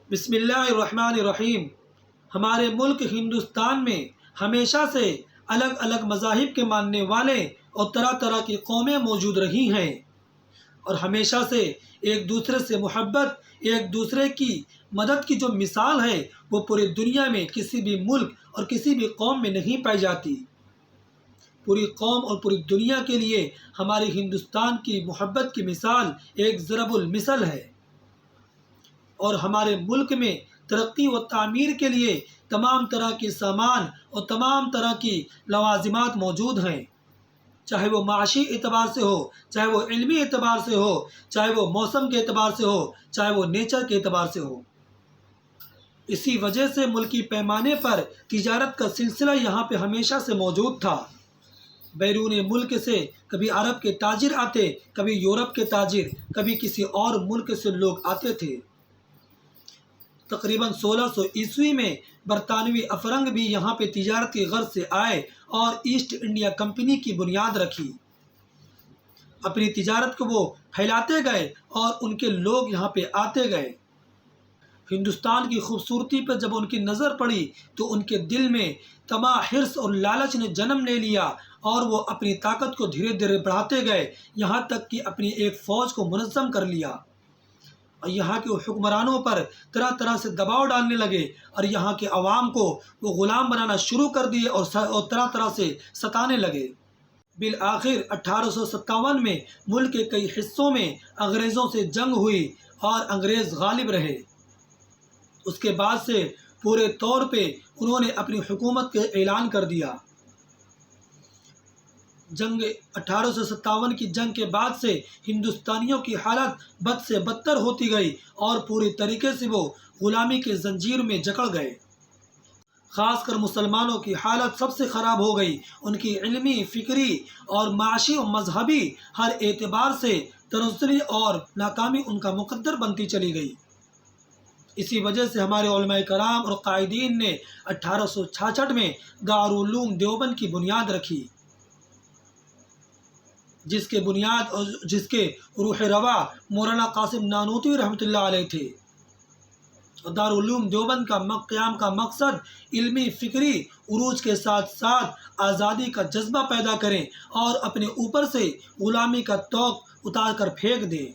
بسم اللہ الرحمن الرحیم۔ ہمارے ملک ہندوستان میں ہمیشہ سے الگ الگ مذاہب کے ماننے والے اور طرح طرح کی قومیں موجود رہی ہیں، اور ہمیشہ سے ایک دوسرے سے محبت، ایک دوسرے کی مدد کی جو مثال ہے وہ پوری دنیا میں کسی بھی ملک اور کسی بھی قوم میں نہیں پائی جاتی۔ پوری قوم اور پوری دنیا کے لیے ہمارے ہندوستان کی محبت کی مثال ایک ضرب المثل ہے، اور ہمارے ملک میں ترقی و تعمیر کے لیے تمام طرح کے سامان اور تمام طرح کی لوازمات موجود ہیں، چاہے وہ معاشی اعتبار سے ہو، چاہے وہ علمی اعتبار سے ہو، چاہے وہ موسم کے اعتبار سے ہو، چاہے وہ نیچر کے اعتبار سے ہو۔ اسی وجہ سے ملکی پیمانے پر تجارت کا سلسلہ یہاں پہ ہمیشہ سے موجود تھا۔ بیرون ملک سے کبھی عرب کے تاجر آتے، کبھی یورپ کے تاجر، کبھی کسی اور ملک سے لوگ آتے تھے۔ تقریباً 1600 عیسوی میں برطانوی افرنگ بھی یہاں پہ تجارت کی غرض سے آئے اور ایسٹ انڈیا کمپنی کی بنیاد رکھی۔ اپنی تجارت کو وہ پھیلاتے گئے اور ان کے لوگ یہاں پہ آتے گئے۔ ہندوستان کی خوبصورتی پر جب ان کی نظر پڑی تو ان کے دل میں طمع، حرص اور لالچ نے جنم لے لیا، اور وہ اپنی طاقت کو دھیرے دھیرے بڑھاتے گئے، یہاں تک کہ اپنی ایک فوج کو منظم کر لیا، اور یہاں کے حکمرانوں پر طرح طرح سے دباؤ ڈالنے لگے، اور یہاں کے عوام کو وہ غلام بنانا شروع کر دیے اور طرح طرح سے ستانے لگے۔ بالآخر 1857 میں ملک کے کئی حصوں میں انگریزوں سے جنگ ہوئی اور انگریز غالب رہے۔ اس کے بعد سے پورے طور پہ انہوں نے اپنی حکومت کا اعلان کر دیا۔ 1857 کی جنگ کے بعد سے ہندوستانیوں کی حالت بد سے بدتر ہوتی گئی، اور پوری طریقے سے وہ غلامی کے زنجیر میں جکڑ گئے۔ خاص کر مسلمانوں کی حالت سب سے خراب ہو گئی۔ ان کی علمی، فکری اور معاشی و مذہبی ہر اعتبار سے تنزلی اور ناکامی ان کا مقدر بنتی چلی گئی۔ اسی وجہ سے ہمارے علماء کرام اور قائدین نے 1866 میں دارالعلوم دیوبند کی بنیاد رکھی، جس کے روح روا مولانا قاسم نانوتوی رحمۃ اللہ علیہ تھے۔ دارالعلوم دیوبند کا قیام کا مقصد علمی فکری عروج کے ساتھ ساتھ آزادی کا جذبہ پیدا کریں اور اپنے اوپر سے غلامی کا طوق اتار کر پھینک دیں۔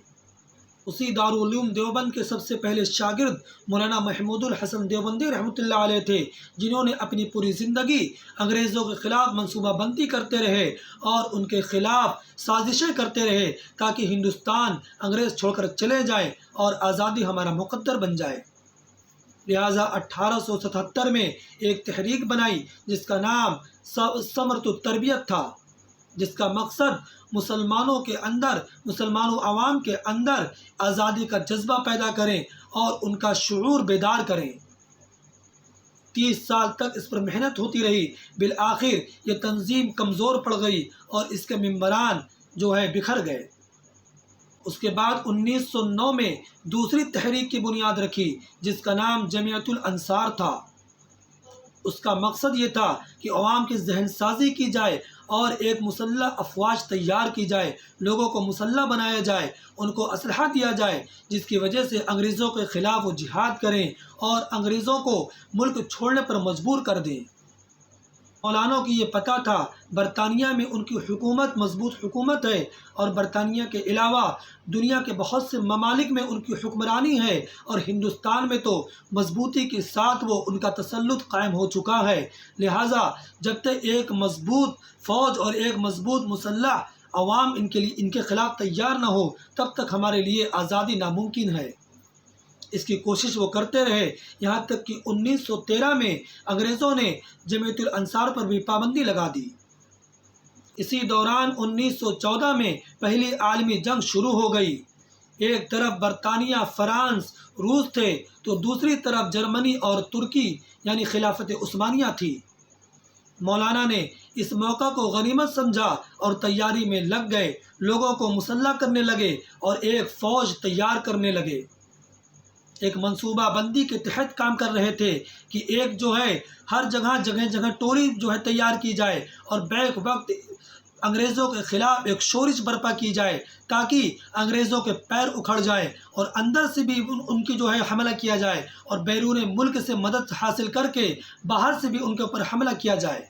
اسی دارالعلوم دیوبند کے سب سے پہلے شاگرد مولانا محمود الحسن دیوبندی رحمۃ اللہ علیہ تھے، جنہوں نے اپنی پوری زندگی انگریزوں کے خلاف منصوبہ بندی کرتے رہے اور ان کے خلاف سازشیں کرتے رہے، تاکہ ہندوستان انگریز چھوڑ کر چلے جائے اور آزادی ہمارا مقدر بن جائے۔ لہٰذا 1877 میں ایک تحریک بنائی جس کا نام ثمرۃ التربیت تھا، جس کا مقصد مسلمانوں عوام کے اندر آزادی کا جذبہ پیدا کریں اور ان کا شعور بیدار کریں۔ 30 سال تک اس پر محنت ہوتی رہی۔ بالآخر یہ تنظیم کمزور پڑ گئی اور اس کے ممبران بکھر گئے۔ اس کے بعد 1909 میں دوسری تحریک کی بنیاد رکھی، جس کا نام جمعیت الانصار تھا۔ اس کا مقصد یہ تھا کہ عوام کی ذہن سازی کی جائے اور ایک مسلح افواج تیار کی جائے، لوگوں کو مسلح بنایا جائے، ان کو اسلحہ دیا جائے، جس کی وجہ سے انگریزوں کے خلاف وہ جہاد کریں اور انگریزوں کو ملک چھوڑنے پر مجبور کر دیں۔ مولانا کو یہ پتہ تھا برطانیہ میں ان کی حکومت مضبوط حکومت ہے، اور برطانیہ کے علاوہ دنیا کے بہت سے ممالک میں ان کی حکمرانی ہے، اور ہندوستان میں تو مضبوطی کے ساتھ وہ ان کا تسلط قائم ہو چکا ہے۔ لہٰذا جب تک ایک مضبوط فوج اور ایک مضبوط مسلح عوام ان کے خلاف تیار نہ ہو، تب تک ہمارے لیے آزادی ناممکن ہے۔ اس کی کوشش وہ کرتے رہے، یہاں تک کہ 1913 میں انگریزوں نے جمعیت الانصار پر بھی پابندی لگا دی۔ اسی دوران 1914 میں پہلی عالمی جنگ شروع ہو گئی۔ ایک طرف برطانیہ، فرانس، روس تھے، تو دوسری طرف جرمنی اور ترکی یعنی خلافت عثمانیہ تھی۔ مولانا نے اس موقع کو غنیمت سمجھا اور تیاری میں لگ گئے، لوگوں کو مسلح کرنے لگے اور ایک فوج تیار کرنے لگے۔ ایک منصوبہ بندی کے تحت کام کر رہے تھے کہ ہر جگہ ٹولی تیار کی جائے، اور بیک وقت انگریزوں کے خلاف ایک شورش برپا کی جائے تاکہ انگریزوں کے پیر اکھڑ جائے اور اندر سے بھی ان کی جو ہے حملہ کیا جائے اور بیرون ملک سے مدد حاصل کر کے باہر سے بھی ان کے اوپر حملہ کیا جائے۔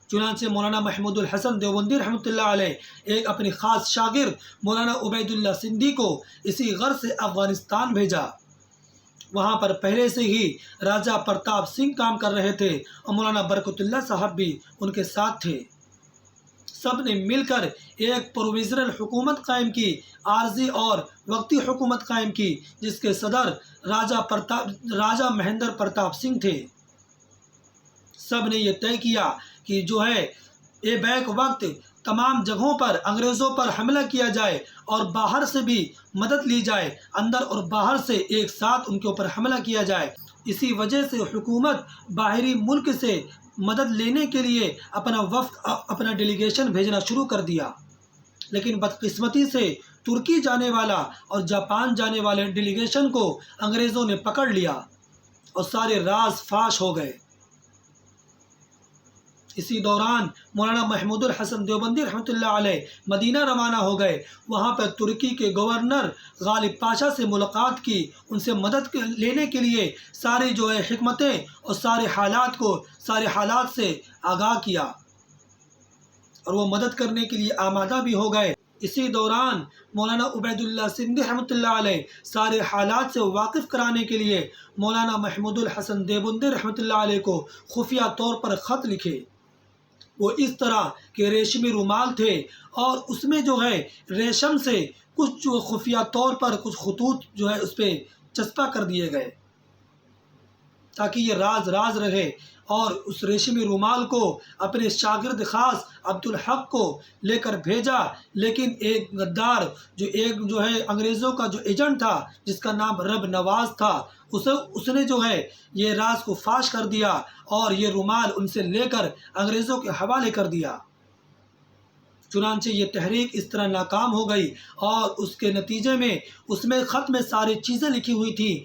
چنانچہ مولانا محمود الحسن دیوبندی رحمۃ اللہ علیہ ایک اپنی خاص شاگرد مولانا عبید اللہ سندھی کو اسی غرض سے افغانستان بھیجا۔ وہاں پر پہلے سے ہی راجہ پرتاپ سنگھ کام کر رہے تھے اور مولانا برکت اللہ صاحب بھی ان کے ساتھ تھے۔ سب نے مل کر ایک پروویژنل حکومت قائم کی، عارضی اور وقتی حکومت قائم کی، جس کے صدر راجہ مہندر پرتاپ سنگھ تھے۔ سب نے یہ طے کیا کہ جو ہے بیک وقت تمام جگہوں پر انگریزوں پر حملہ کیا جائے اور باہر سے بھی مدد لی جائے، اندر اور باہر سے ایک ساتھ ان کے اوپر حملہ کیا جائے۔ اسی وجہ سے حکومت باہری ملک سے مدد لینے کے لیے اپنا وفد، اپنا ڈیلیگیشن بھیجنا شروع کر دیا، لیکن بدقسمتی سے ترکی جانے والا اور جاپان جانے والے ڈیلیگیشن کو انگریزوں نے پکڑ لیا اور سارے راز فاش ہو گئے۔ اسی دوران مولانا محمود الحسن دیوبندی رحمۃ اللہ علیہ مدینہ روانہ ہو گئے۔ وہاں پر ترکی کے گورنر غالب پاشا سے ملاقات کی، ان سے مدد لینے کے لیے ساری جو ہے حکمتیں اور سارے حالات سے آگاہ کیا اور وہ مدد کرنے کے لیے آمادہ بھی ہو گئے۔ اسی دوران مولانا عبید اللہ سندھی رحمۃ اللہ علیہ سارے حالات سے واقف کرانے کے لیے مولانا محمود الحسن دیوبندی رحمۃ اللہ علیہ کو خفیہ طور پر خط لکھے۔ وہ اس طرح کے ریشمی رومال تھے اور اس میں جو ہے ریشم سے کچھ جو خفیہ طور پر کچھ خطوط جو ہے اس پہ چسپاں کر دیے گئے تاکہ یہ راز رہے، اور اس ریشمی رومال کو اپنے شاگرد خاص عبدالحق کو لے کر بھیجا، لیکن ایک غدار جو ہے انگریزوں کا جو ایجنٹ تھا جس کا نام رب نواز تھا، اس نے جو ہے یہ راز کو فاش کر دیا اور یہ رومال ان سے لے کر انگریزوں کے حوالے کر دیا۔ چنانچہ یہ تحریک اس طرح ناکام ہو گئی اور اس کے نتیجے میں اس میں خط میں ساری چیزیں لکھی ہوئی تھیں،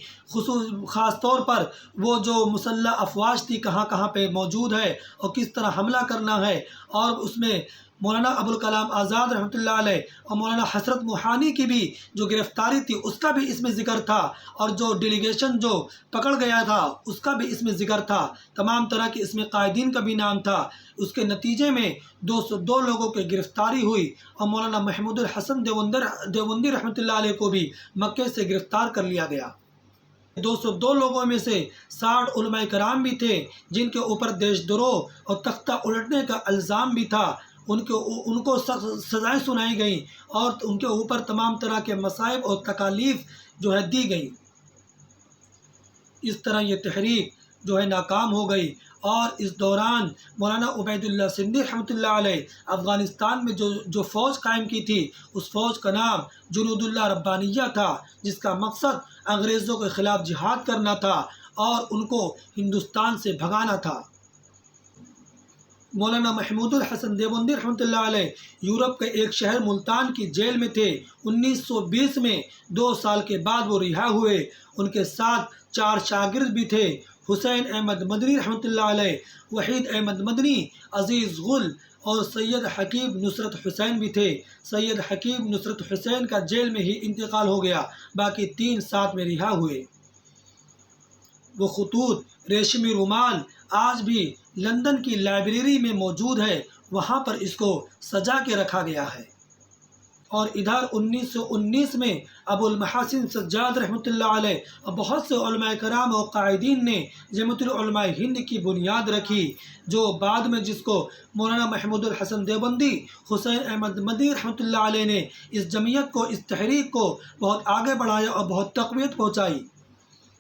خاص طور پر وہ جو مسلح افواج تھی کہاں کہاں پہ موجود ہے اور کس طرح حملہ کرنا ہے، اور اس میں مولانا ابوالکلام آزاد رحمۃ اللہ علیہ اور مولانا حسرت موہانی کی بھی جو گرفتاری تھی اس کا بھی اس میں ذکر تھا، اور جو ڈیلیگیشن جو پکڑ گیا تھا اس کا بھی اس میں ذکر تھا، تمام طرح کے اس میں قائدین کا بھی نام تھا۔ اس کے نتیجے میں 202 لوگوں کی گرفتاری ہوئی اور مولانا محمود الحسن دیوبندی رحمۃ اللہ علیہ کو بھی مکے سے گرفتار کر لیا گیا۔ 202 لوگوں میں سے 60 علماء کرام بھی تھے جن کے اوپر دیش دروہ اور تختہ الٹنے کا الزام بھی تھا، ان کو سزائیں سنائی گئیں اور ان کے اوپر تمام طرح کے مصائب اور تکالیف جو ہے دی گئیں۔ اس طرح یہ تحریک جو ہے ناکام ہو گئی، اور اس دوران مولانا عبید اللہ سندھی رحمۃ اللہ علیہ افغانستان میں جو فوج قائم کی تھی اس فوج کا نام جنود اللہ ربانیہ تھا، جس کا مقصد انگریزوں کے خلاف جہاد کرنا تھا اور ان کو ہندوستان سے بھگانا تھا۔ مولانا محمود الحسن دیوبندی رحمۃ اللہ علیہ یورپ کے ایک شہر ملتان کی جیل میں تھے۔ 1920 میں 2 سال کے بعد وہ رہا ہوئے۔ ان کے ساتھ 4 شاگرد بھی تھے۔ حسین احمد مدنی رحمۃ اللہ علیہ، وحید احمد مدنی، عزیز غل اور سید حکیم نصرت حسین بھی تھے۔ سید حکیم نصرت حسین کا جیل میں ہی انتقال ہو گیا، باقی 3 ساتھ میں رہا ہوئے۔ وہ خطوط ریشمی رومال آج بھی لندن کی لائبریری میں موجود ہے، وہاں پر اس کو سجا کے رکھا گیا ہے۔ اور ادھر 1919 میں ابو المحاسن سجاد رحمۃ اللہ علیہ اور بہت سے علماء کرام و قائدین نے جمعیت العلماء ہند کی بنیاد رکھی، جو بعد میں جس کو مولانا محمود الحسن دیوبندی، حسین احمد مدنی رحمۃ اللہ علیہ نے اس جمعیت کو، اس تحریک کو بہت آگے بڑھایا اور بہت تقویت پہنچائی۔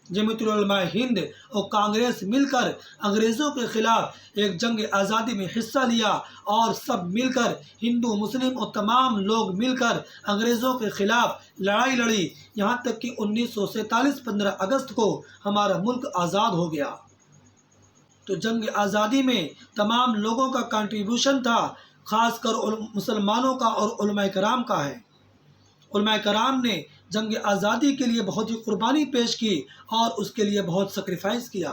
جمعیت العلماء ہند اور کانگریس مل کر انگریزوں کے خلاف ایک جنگ آزادی میں حصہ لیا، اور سب مل کر ہندو، مسلم اور تمام لوگ مل کر انگریزوں کے خلاف لڑائی لڑی، یہاں تک کہ 1947 15 اگست کو ہمارا ملک آزاد ہو گیا۔ تو جنگ آزادی میں تمام لوگوں کا کنٹریبیوشن تھا، خاص کر مسلمانوں کا اور علماء کرام کا ہے۔ علماء کرام نے جنگ آزادی کے لیے بہت ہی قربانی پیش کی اور اس کے لیے بہت سیکریفائس کیا۔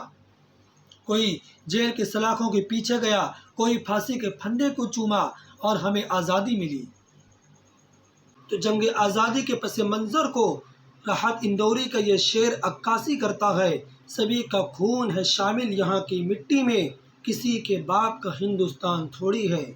کوئی جیل کے سلاخوں کے پیچھے گیا، کوئی پھانسی کے پھندے کو چوما، اور ہمیں آزادی ملی۔ تو جنگ آزادی کے پس منظر کو راحت اندوری کا یہ شعر عکاسی کرتا ہے۔ سبھی کا خون ہے شامل یہاں کی مٹی میں، کسی کے باپ کا ہندوستان تھوڑی ہے۔